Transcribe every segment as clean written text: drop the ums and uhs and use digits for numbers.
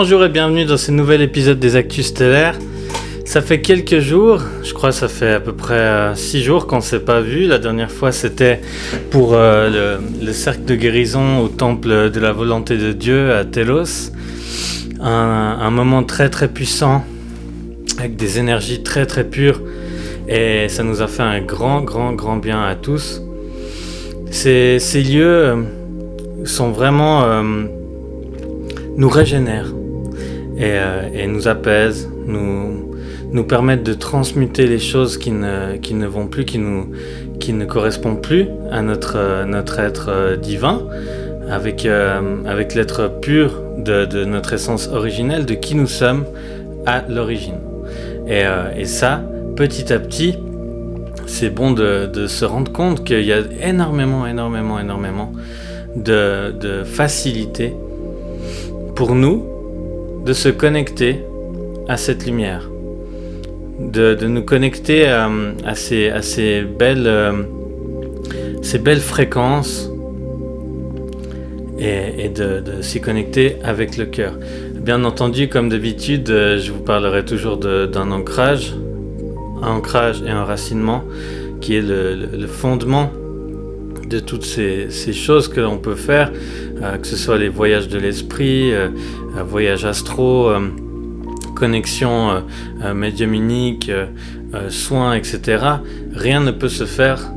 Bonjour et bienvenue dans ce nouvel épisode des Actus Stellaires. Ça fait quelques jours, je crois que ça fait à peu près 6 jours qu'on ne s'est pas vu. La dernière fois c'était pour le cercle de guérison au temple de la volonté de Dieu à Telos. Un moment très très puissant avec des énergies très très pures et ça nous a fait un grand bien à tous. Ces lieux sont vraiment nous régénèrent et nous apaisent, nous permettent de transmuter les choses qui ne vont plus, qui ne correspondent plus à notre être divin, avec l'être pur de notre essence originelle, de qui nous sommes à l'origine. Et ça, petit à petit, c'est bon de se rendre compte qu'il y a énormément de facilité pour nous de se connecter à cette lumière, de nous connecter à ces belles fréquences et de s'y connecter avec le cœur. Bien entendu, comme d'habitude, je vous parlerai toujours d'un ancrage et un enracinement qui est le fondement de toutes ces choses que l'on peut faire, que ce soit les voyages de l'esprit, voyages astro, connexion médiumnique, soins, etc. Rien ne peut se faire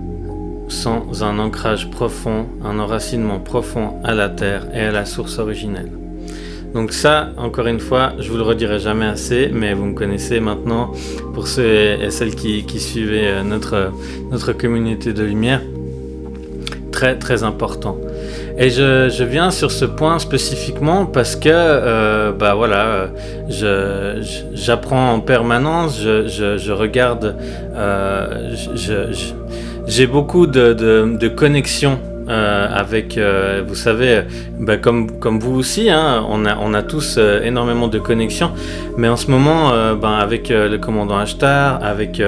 sans un ancrage profond, un enracinement profond à la terre et à la source originelle. Donc ça, encore une fois, je vous le redirai jamais assez, mais vous me connaissez maintenant, pour ceux et celles qui suivaient notre communauté de lumière, très important. Et je viens sur ce point spécifiquement parce que j'apprends en permanence, je regarde, j'ai beaucoup de connexions avec, vous savez, comme vous aussi, hein, on a tous énormément de connexions, mais en ce moment, avec le commandant Ashtar, avec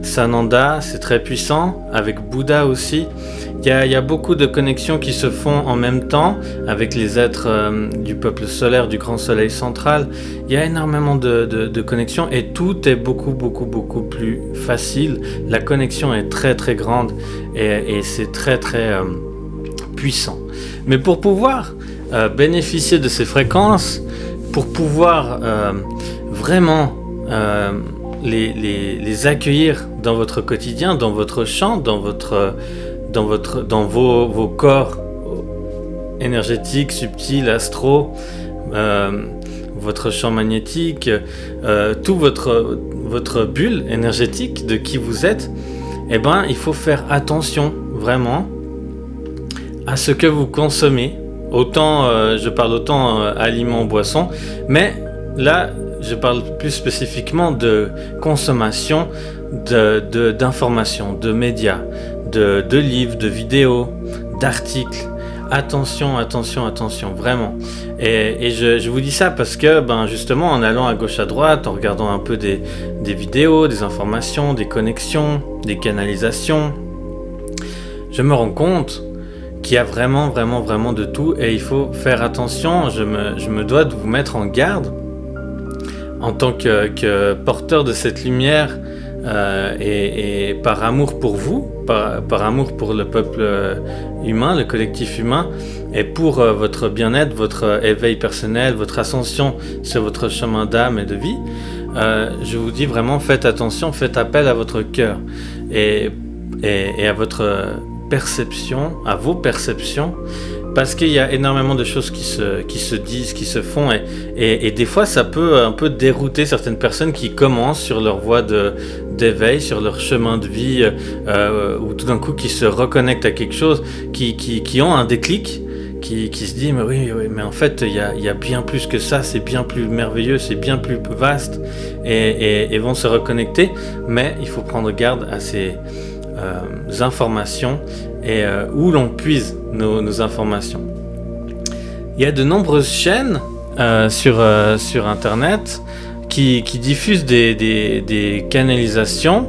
Sananda, c'est très puissant, avec Bouddha aussi. Il y a beaucoup de connexions qui se font en même temps avec les êtres du peuple solaire, du grand soleil central. Il y a énormément de connexions et tout est beaucoup plus facile. La connexion est très grande et c'est très puissant. Mais pour pouvoir bénéficier de ces fréquences, pour pouvoir vraiment les accueillir dans votre quotidien, dans votre champ, dans vos corps énergétiques, subtils, astro, votre champ magnétique, tout votre bulle énergétique de qui vous êtes, il faut faire attention vraiment à ce que vous consommez. Je parle autant aliments, boissons, mais là je parle plus spécifiquement de consommation d'informations, de médias, de livres, de vidéos, d'articles. Attention, vraiment. Et je vous dis ça parce que, justement, en allant à gauche à droite, en regardant un peu des vidéos, des informations, des connexions, des canalisations, je me rends compte qu'il y a vraiment de tout et il faut faire attention. Je me dois de vous mettre en garde en tant que porteur de cette lumière. Et par amour pour vous, par amour pour le peuple humain, le collectif humain, et pour votre bien-être, votre éveil personnel, votre ascension sur votre chemin d'âme et de vie, je vous dis vraiment, faites attention, faites appel à votre cœur et à votre perception, à vos perceptions, parce qu'il y a énormément de choses qui se disent, qui se font, et des fois ça peut un peu dérouter certaines personnes qui commencent sur leur voie d'éveil, sur leur chemin de vie, ou tout d'un coup qui se reconnectent à quelque chose, qui ont un déclic, qui se dit mais oui, mais en fait il y a bien plus que ça, c'est bien plus merveilleux, c'est bien plus vaste, et vont se reconnecter, mais il faut prendre garde à ces informations et où l'on puise nos informations. Il y a de nombreuses chaînes sur internet qui diffusent des canalisations.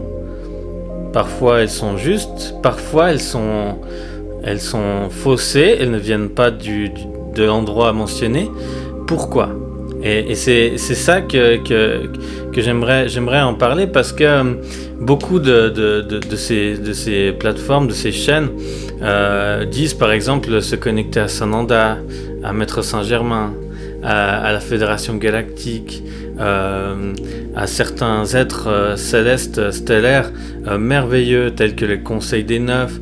Parfois elles sont justes, parfois elles sont faussées, elles ne viennent pas de l'endroit mentionné. Pourquoi ? Et c'est ça que j'aimerais en parler, parce que beaucoup de ces plateformes, de ces chaînes disent par exemple se connecter à Sananda, à Maître Saint-Germain, à la Fédération Galactique, à certains êtres célestes, stellaires, merveilleux, tels que les Conseils des Neuf,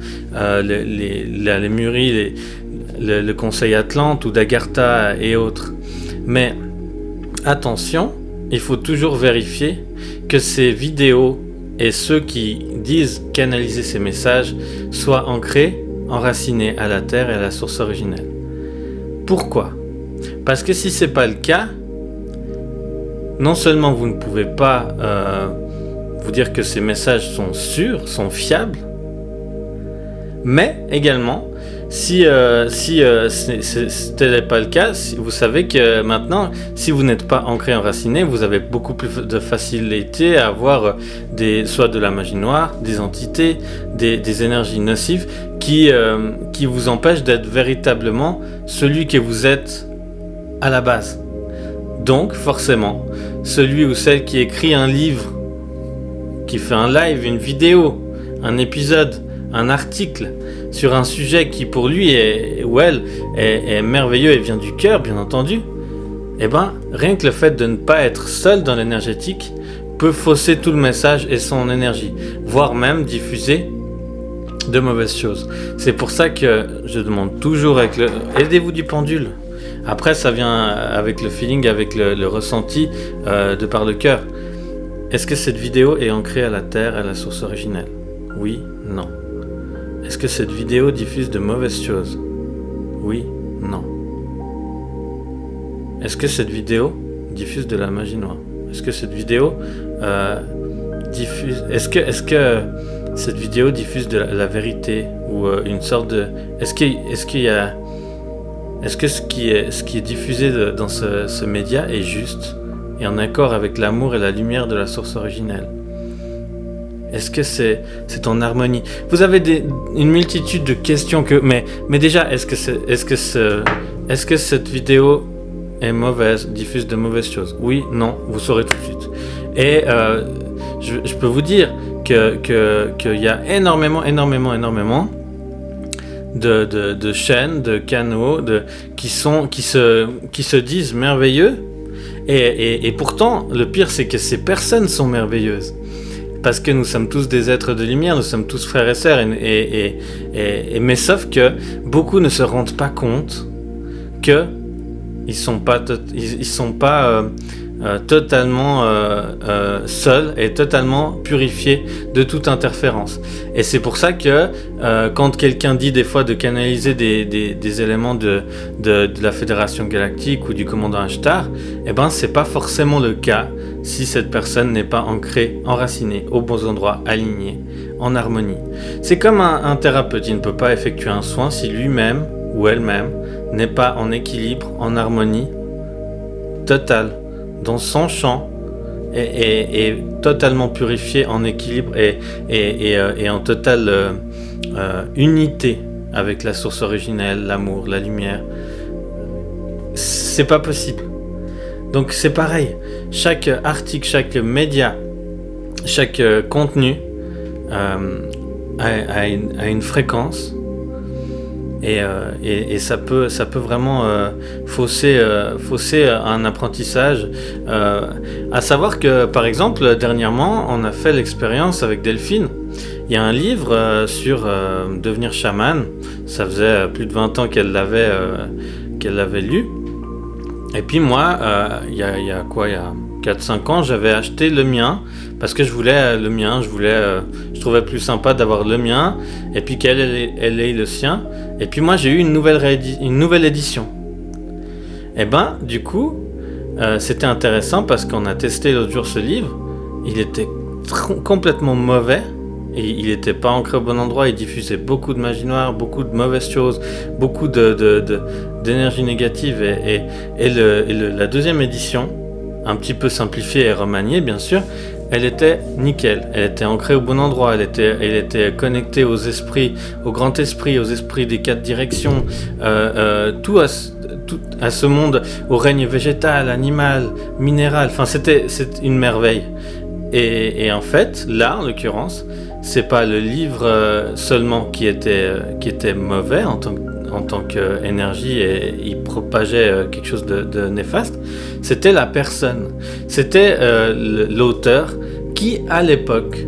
les Muri, le Conseil Atlante ou d'Agartha et autres. Mais attention, il faut toujours vérifier que ces vidéos et ceux qui disent canaliser ces messages soient ancrés, enracinés à la terre et à la source originelle. Pourquoi ? Parce que si c'est pas le cas, non seulement vous ne pouvez pas vous dire que ces messages sont sûrs, sont fiables, mais également, si tel n'est pas le cas, vous savez que maintenant, si vous n'êtes pas ancré, enraciné, vous avez beaucoup plus de facilité à avoir soit de la magie noire, des entités, des énergies nocives qui vous empêchent d'être véritablement celui que vous êtes à la base. Donc, forcément, celui ou celle qui écrit un livre, qui fait un live, une vidéo, un épisode, un article sur un sujet qui pour lui ou elle est merveilleux et vient du cœur, bien entendu, eh ben, rien que le fait de ne pas être seul dans l'énergétique peut fausser tout le message et son énergie, voire même diffuser de mauvaises choses. C'est pour ça que je demande toujours aidez-vous du pendule. Après, ça vient avec le feeling, avec le ressenti de par le cœur. Est-ce que cette vidéo est ancrée à la terre, à la source originelle ? Oui, non. Est-ce que cette vidéo diffuse de mauvaises choses ? Oui, non. Est-ce que cette vidéo diffuse de la magie noire ? Est-ce que cette vidéo diffuse... Est-ce que cette vidéo diffuse de la vérité ou une sorte de... Est-ce que ce qui est diffusé dans ce média est juste et en accord avec l'amour et la lumière de la source originelle ? Est-ce que c'est en harmonie ? Vous avez une multitude de questions mais déjà, est-ce que cette vidéo est mauvaise, diffuse de mauvaises choses ? Oui, non, vous saurez tout de suite. Et je peux vous dire qu'il y a énormément de chaînes, de canaux qui se disent merveilleux, et pourtant le pire c'est que ces personnes sont merveilleuses, parce que nous sommes tous des êtres de lumière, nous sommes tous frères et sœurs, mais sauf que beaucoup ne se rendent pas compte que ils sont pas totalement seuls et totalement purifiés de toute interférence. Et c'est pour ça que quand quelqu'un dit des fois de canaliser des éléments de la Fédération Galactique ou du commandant Ashtar, eh ben c'est pas forcément le cas si cette personne n'est pas ancrée, enracinée, aux bons endroits, alignée, en harmonie. C'est comme un thérapeute, il ne peut pas effectuer un soin si lui-même ou elle-même n'est pas en équilibre, en harmonie totale dans son champ et totalement purifié, en équilibre et en totale unité avec la source originelle, l'amour, la lumière. C'est pas possible. Donc c'est pareil, chaque article, chaque média, chaque contenu a une fréquence. Et ça peut vraiment fausser un apprentissage. À savoir que, par exemple, dernièrement, on a fait l'expérience avec Delphine. Il y a un livre sur devenir chaman. Ça faisait plus de 20 ans qu'elle l'avait lu. Et puis moi, il y a 4-5 ans, j'avais acheté le mien, parce que je voulais le mien, je trouvais plus sympa d'avoir le mien, et puis qu'elle ait le sien. Et puis moi, j'ai eu une nouvelle édition. Et ben, du coup, c'était intéressant parce qu'on a testé l'autre jour ce livre. Il était complètement mauvais, et il n'était pas ancré au bon endroit. Il diffusait beaucoup de magie noire, beaucoup de mauvaises choses, beaucoup d'énergie négative. Et la deuxième édition, un petit peu simplifiée et remaniée, bien sûr, elle était nickel, elle était ancrée au bon endroit, elle était connectée aux esprits, au grand esprit, aux esprits des 4 directions, tout à ce monde, au règne végétal, animal, minéral, enfin c'est une merveille. Et en fait, là, en l'occurrence, c'est pas le livre seulement qui était mauvais en tant qu'énergie et il propageait quelque chose de néfaste, c'était la personne. C'était l'auteur qui, à l'époque,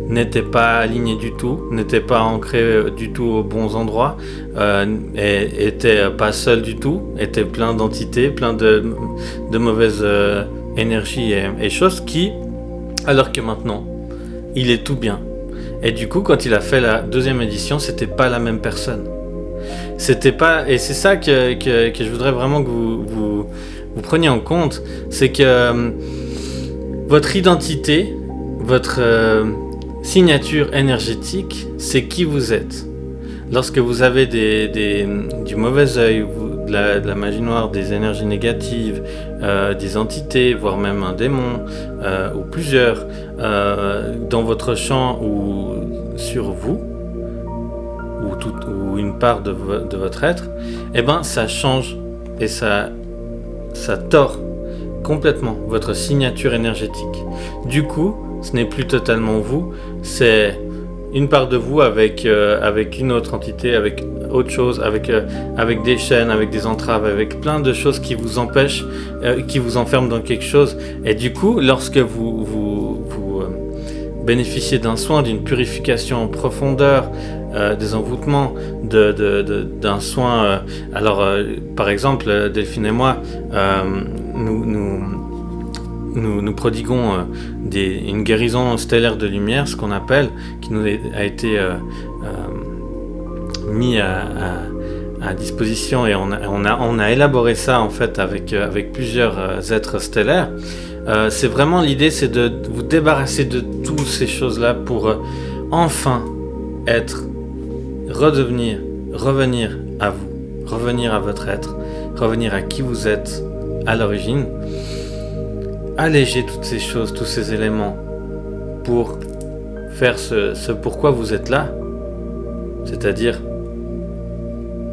n'était pas aligné du tout, n'était pas ancré du tout aux bons endroits, et était pas seul du tout, était plein d'entités, plein de mauvaises énergies et choses qui, alors que maintenant, il est tout bien. Et du coup, quand il a fait la 2e édition, c'était pas la même personne. C'était pas, et c'est ça que je voudrais vraiment que vous preniez en compte, c'est que votre identité, votre signature énergétique, c'est qui vous êtes. Lorsque vous avez du mauvais œil, de la magie noire, des énergies négatives, des entités, voire même un démon, ou plusieurs, dans votre champ ou sur vous, ou une part de votre être, eh ben ça change et ça tord complètement votre signature énergétique. Du coup, ce n'est plus totalement vous, c'est une part de vous avec une autre entité, avec autre chose, avec des chaînes, avec des entraves, avec plein de choses qui vous empêchent, qui vous enferment dans quelque chose. Et du coup, lorsque vous bénéficiez d'un soin, d'une purification en profondeur, des envoûtements, d'un soin... par exemple, Delphine et moi, nous prodiguons une guérison stellaire de lumière, ce qu'on appelle, qui nous a été mis à disposition, et on a élaboré ça en fait avec plusieurs êtres stellaires. C'est vraiment l'idée, c'est de vous débarrasser de toutes ces choses-là pour enfin revenir à vous, revenir à votre être, revenir à qui vous êtes à l'origine. Alléger toutes ces choses, tous ces éléments pour faire ce pourquoi vous êtes là, c'est-à-dire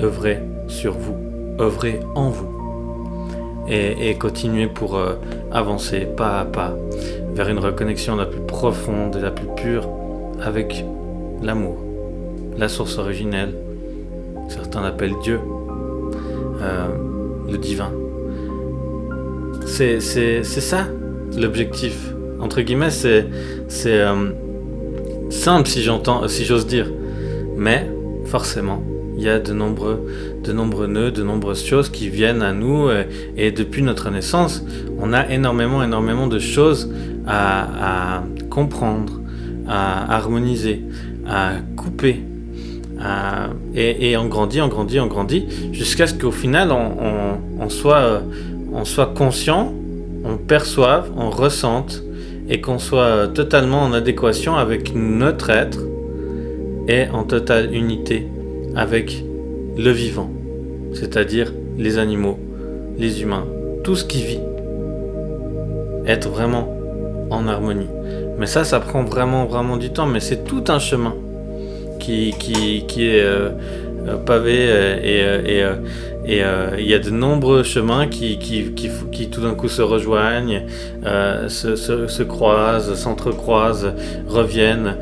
œuvrer sur vous, œuvrer en vous et continuer pour avancer pas à pas vers une reconnexion la plus profonde et la plus pure avec l'amour, la source originelle, certains l'appellent Dieu, le divin. C'est ça l'objectif, entre guillemets, c'est simple si j'ose dire, mais forcément il y a de nombreux nœuds, de nombreuses choses qui viennent à nous, et depuis notre naissance on a énormément de choses à comprendre, à harmoniser, à couper, et on grandit jusqu'à ce qu'au final on soit conscient, on perçoive, on ressente, et qu'on soit totalement en adéquation avec notre être et en totale unité avec le vivant, c'est-à-dire les animaux, les humains, tout ce qui vit. Être vraiment en harmonie. Mais ça prend vraiment du temps, mais c'est tout un chemin qui est pavé, et il y a de nombreux chemins qui tout d'un coup se rejoignent, se croisent, s'entrecroisent, reviennent,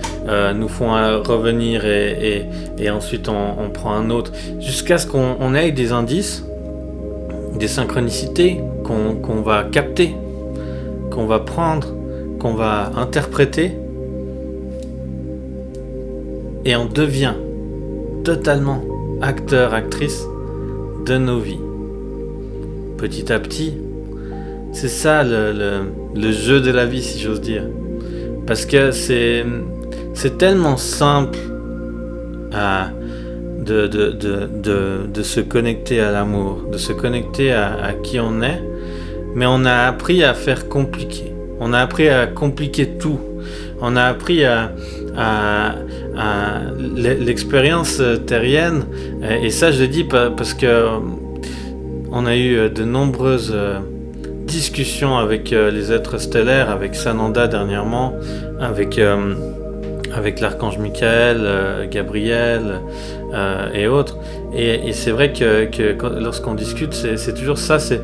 nous font revenir, et ensuite on prend un autre, jusqu'à ce qu'on ait des indices, des synchronicités qu'on va capter, qu'on va prendre, qu'on va interpréter, et on devient totalement acteur, actrice de nos vies. Petit à petit, c'est ça le jeu de la vie, si j'ose dire. Parce que c'est tellement simple de se connecter à l'amour, de se connecter à qui on est, mais on a appris à faire compliqué. On a appris à compliquer tout. On a appris à l'expérience terrienne, et ça je le dis parce que on a eu de nombreuses discussions avec les êtres stellaires, avec Sananda dernièrement, avec l'archange Michael, Gabriel et autres. Et c'est vrai que lorsqu'on discute, c'est toujours ça, c'est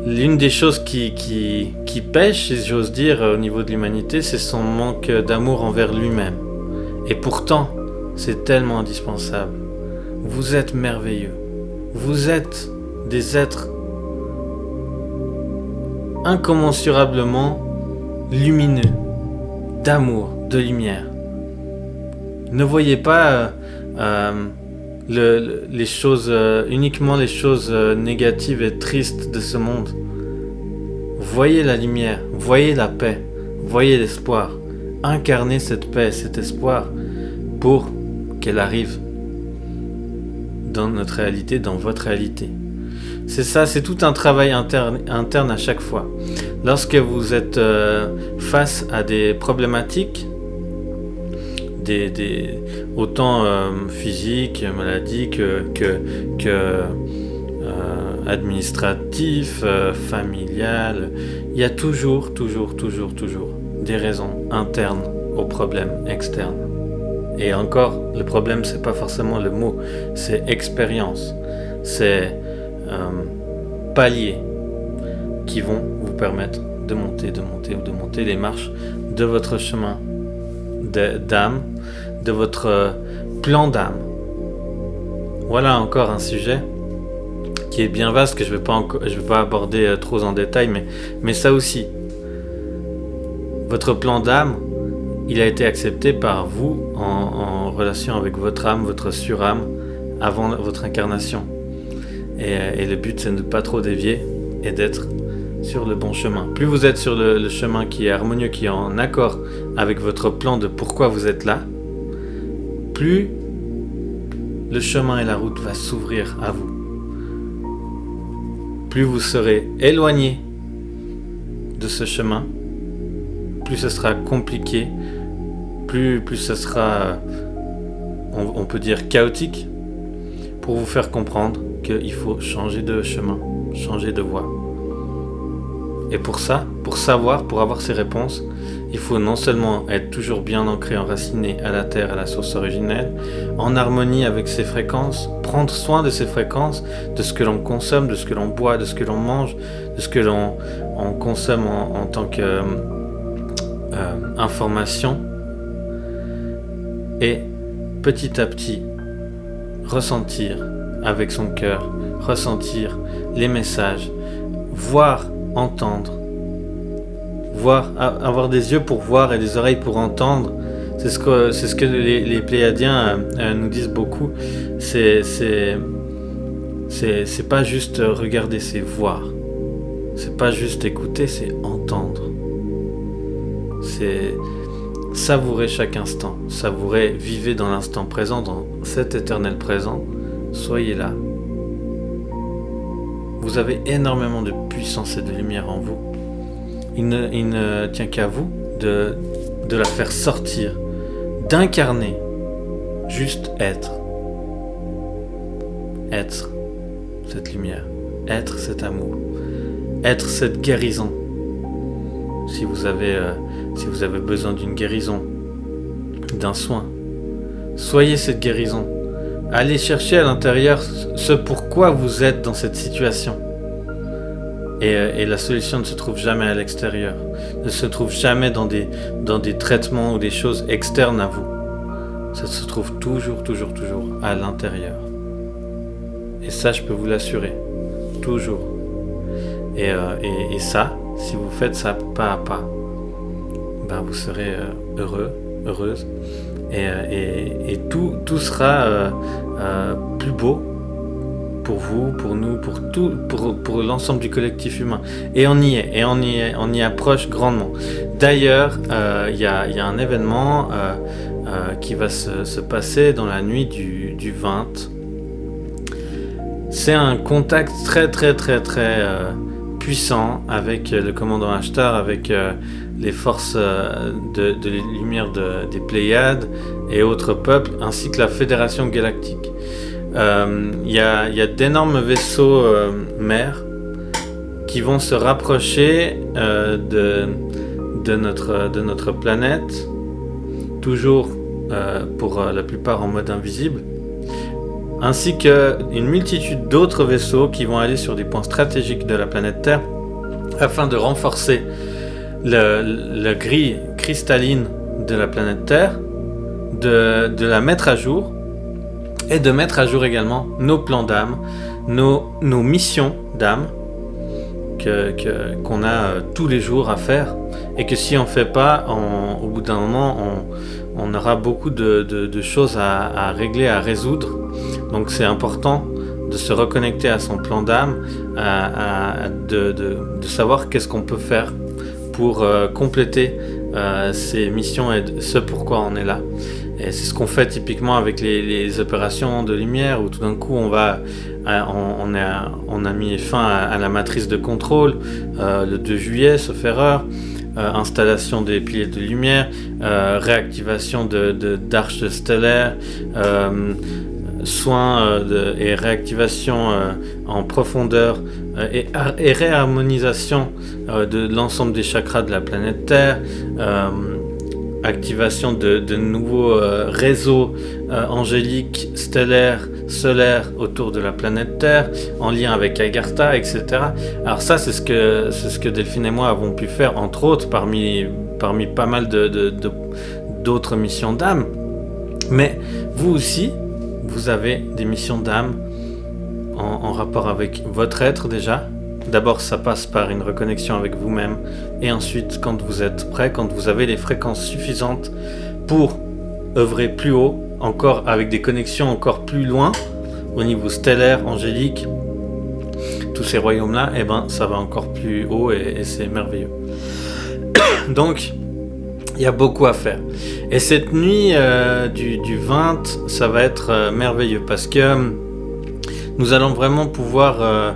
l'une des choses qui pêche, si j'ose dire, au niveau de l'humanité, c'est son manque d'amour envers lui-même. Et pourtant, c'est tellement indispensable. Vous êtes merveilleux. Vous êtes des êtres incommensurablement lumineux, d'amour, de lumière. Ne voyez pas les choses, uniquement les choses négatives et tristes de ce monde. Voyez la lumière, voyez la paix, voyez l'espoir. Incarnez cette paix, cet espoir pour qu'elle arrive dans notre réalité, dans votre réalité. C'est ça, c'est tout un travail interne à chaque fois. Lorsque vous êtes face à des problématiques, autant physiques, maladies que administratifs, familiales, il y a toujours des raisons internes aux problèmes externes. Et encore, le problème, c'est pas forcément le mot, c'est expérience, c'est paliers qui vont vous permettre de monter les marches de votre chemin d'âme, de votre plan d'âme. Voilà encore un sujet qui est bien vaste que je vais pas aborder trop en détail, mais ça aussi. Votre plan d'âme, il a été accepté par vous en relation avec votre âme, votre surâme, avant votre incarnation. Et le but, c'est de ne pas trop dévier et d'être sur le bon chemin. Plus vous êtes sur le chemin qui est harmonieux, qui est en accord avec votre plan de pourquoi vous êtes là, plus le chemin et la route va s'ouvrir à vous. Plus vous serez éloigné de ce chemin, plus ce sera compliqué, plus ce sera, on peut dire, chaotique, pour vous faire comprendre qu'il faut changer de chemin, changer de voie. Et pour ça, pour avoir ces réponses, il faut non seulement être toujours bien ancré, enraciné à la terre, à la source originelle, en harmonie avec ses fréquences, prendre soin de ses fréquences, de ce que l'on consomme, de ce que l'on boit, de ce que l'on mange, de ce que l'on consomme en tant que information, et petit à petit ressentir avec son cœur, ressentir les messages, voir, entendre, avoir des yeux pour voir et des oreilles pour entendre. C'est ce que les Pléiadiens nous disent beaucoup. C'est pas juste regarder, c'est voir. C'est pas juste écouter, c'est entendre. C'est savourer chaque instant, savourer, vivez dans l'instant présent, dans cet éternel présent. Soyez là. Vous avez énormément de puissance et de lumière en vous. Il ne tient qu'à vous de la faire sortir, d'incarner, juste être. Être cette lumière, être cet amour, être cette guérison. Si vous avez besoin d'une guérison, d'un soin, soyez cette guérison. Allez chercher à l'intérieur ce pourquoi vous êtes dans cette situation. Et la solution ne se trouve jamais à l'extérieur, ne se trouve jamais dans des traitements ou des choses externes à vous. Ça se trouve toujours à l'intérieur. Et ça, je peux vous l'assurer, toujours. Et ça, si vous faites ça pas à pas, ben vous serez heureux, heureuse, et tout sera plus beau pour vous, pour nous, pour l'ensemble du collectif humain. Et on y approche grandement. D'ailleurs, il y a un événement qui va se passer dans la nuit du 20. C'est un contact très puissant avec le commandant Ashtar, avec les forces de lumière des Pléiades et autres peuples, ainsi que la Fédération Galactique. Il y a d'énormes vaisseaux mers qui vont se rapprocher de notre planète, toujours pour la plupart en mode invisible, ainsi qu'une multitude d'autres vaisseaux qui vont aller sur des points stratégiques de la planète Terre afin de renforcer la grille cristalline de la planète Terre, de la mettre à jour et de mettre à jour également nos plans d'âme, nos missions d'âme qu'on a tous les jours à faire, et que si on ne fait pas, au bout d'un moment, on aura beaucoup de choses à régler, à résoudre. Donc c'est important de se reconnecter à son plan d'âme, de savoir qu'est-ce qu'on peut faire pour compléter ces missions et ce pourquoi on est là. Et c'est ce qu'on fait typiquement avec les opérations de lumière, où tout d'un coup on a mis fin à la matrice de contrôle le 2 juillet, sauf erreur, installation des piliers de lumière, réactivation d'arches stellaires, soins et réactivation en profondeur et réharmonisation de l'ensemble des chakras de la planète Terre, activation de nouveaux réseaux angéliques, stellaires, solaires autour de la planète Terre, en lien avec Agartha, etc. Alors ça, c'est ce que Delphine et moi avons pu faire, entre autres, parmi pas mal d'autres missions d'âme. Mais vous aussi, vous avez des missions d'âme en rapport avec votre être déjà. D'abord, ça passe par une reconnexion avec vous-même, et ensuite, quand vous êtes prêt, quand vous avez les fréquences suffisantes pour œuvrer plus haut, encore avec des connexions encore plus loin, au niveau stellaire, angélique, tous ces royaumes-là, eh ben, ça va encore plus haut et c'est merveilleux. Donc, il y a beaucoup à faire. Et cette nuit du 20, ça va être merveilleux, parce que nous allons vraiment pouvoir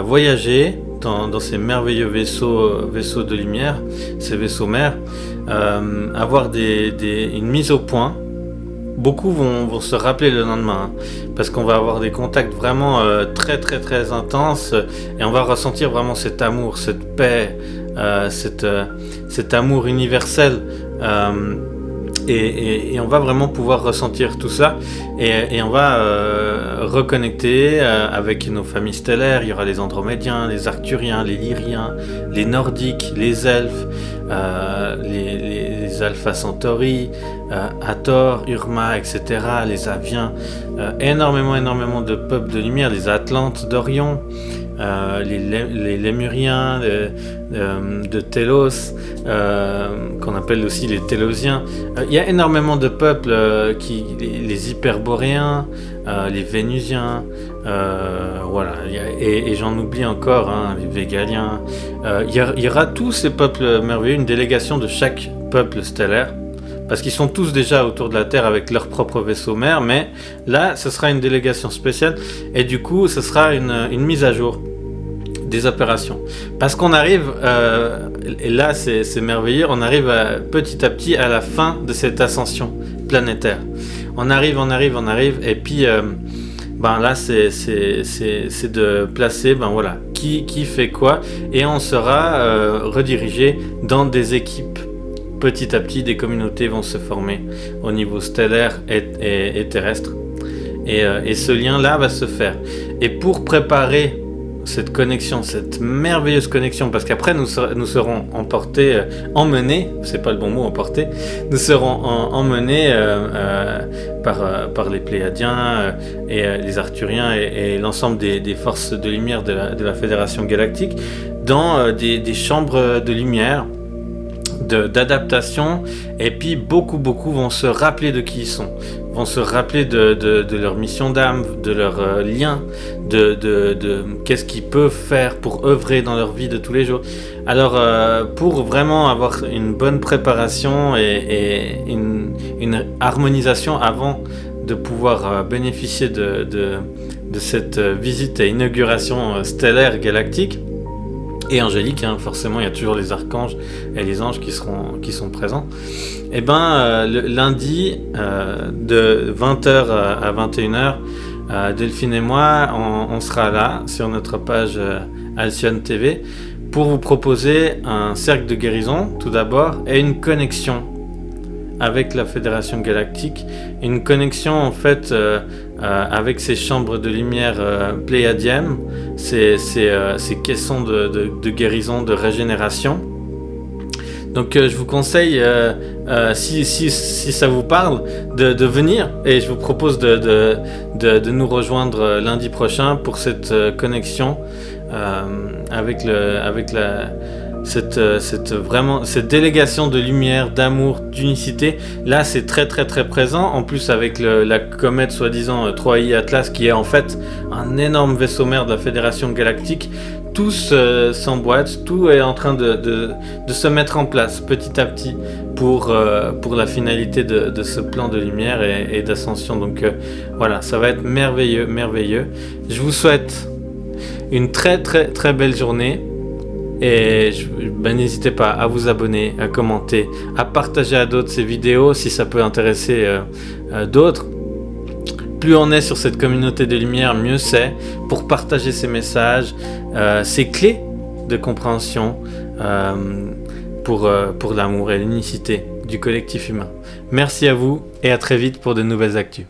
voyager dans ces merveilleux vaisseaux de lumière, ces vaisseaux mères, avoir une mise au point. Beaucoup vont se rappeler le lendemain, parce qu'on va avoir des contacts vraiment très très très intenses, et on va ressentir vraiment cet amour, cette paix, cet amour universel. Et on va vraiment pouvoir ressentir tout ça, et on va reconnecter avec nos familles stellaires. Il y aura les Andromédiens, les Arcturiens, les Lyriens, les Nordiques, les Elfes, les Alpha Centauri, Hathor, Urma, etc., les Aviens, énormément de peuples de lumière, les Atlantes d'Orion, les Lémuriens de Télos, qu'on appelle aussi les Télosiens. Il y a énormément de peuples, les Hyperboréens, les Vénusiens, voilà, et j'en oublie encore, les Végaliens. Il y aura tous ces peuples merveilleux, une délégation de chaque peuple stellaire, parce qu'ils sont tous déjà autour de la Terre avec leur propre vaisseau mère, mais là, ce sera une délégation spéciale, et du coup, ce sera une mise à jour des opérations. Parce qu'on arrive, et là, c'est merveilleux, on arrive petit à petit à la fin de cette ascension planétaire. On arrive, et puis, là, c'est de placer, voilà, qui fait quoi, et on sera redirigé dans des équipes. Petit à petit, des communautés vont se former au niveau stellaire et terrestre. Et ce lien-là va se faire. Et pour préparer cette connexion, cette merveilleuse connexion, parce qu'après nous serons emmenés, c'est pas le bon mot, emportés, nous serons emmenés par les Pléiadiens et les Arthuriens et l'ensemble des forces de lumière de la Fédération Galactique dans des chambres de lumière, d'adaptation, et puis beaucoup vont se rappeler de qui ils sont, vont se rappeler de leur mission d'âme, de leur lien, de qu'est-ce qu'ils peuvent faire pour œuvrer dans leur vie de tous les jours. Alors pour vraiment avoir une bonne préparation et une harmonisation avant de pouvoir bénéficier de cette visite et inauguration stellaire galactique et angélique, forcément il y a toujours les archanges et les anges qui sont présents. Et le lundi de 20h à 21h, Delphine et moi on sera là sur notre page Alcyon TV, pour vous proposer un cercle de guérison tout d'abord et une connexion avec la Fédération Galactique, une connexion en fait avec ces chambres de lumière pléiadiennes, ces caissons de guérison, de régénération. Donc je vous conseille, si ça vous parle, de venir, et je vous propose de nous rejoindre lundi prochain pour cette connexion avec cette délégation de lumière, d'amour, d'unicité. Là c'est très présent, en plus avec la comète soi-disant 3i Atlas, qui est en fait un énorme vaisseau mère de la Fédération Galactique. Tout s'emboîte, tout est en train de se mettre en place petit à petit pour la finalité de ce plan de lumière et d'ascension. Donc voilà, ça va être merveilleux. Je vous souhaite une très belle journée, et n'hésitez pas à vous abonner, à commenter, à partager à d'autres ces vidéos si ça peut intéresser d'autres. Plus on est sur cette communauté de lumière, mieux c'est pour partager ces messages, ces clés de compréhension pour l'amour et l'unicité du collectif humain. Merci à vous et à très vite pour de nouvelles actus.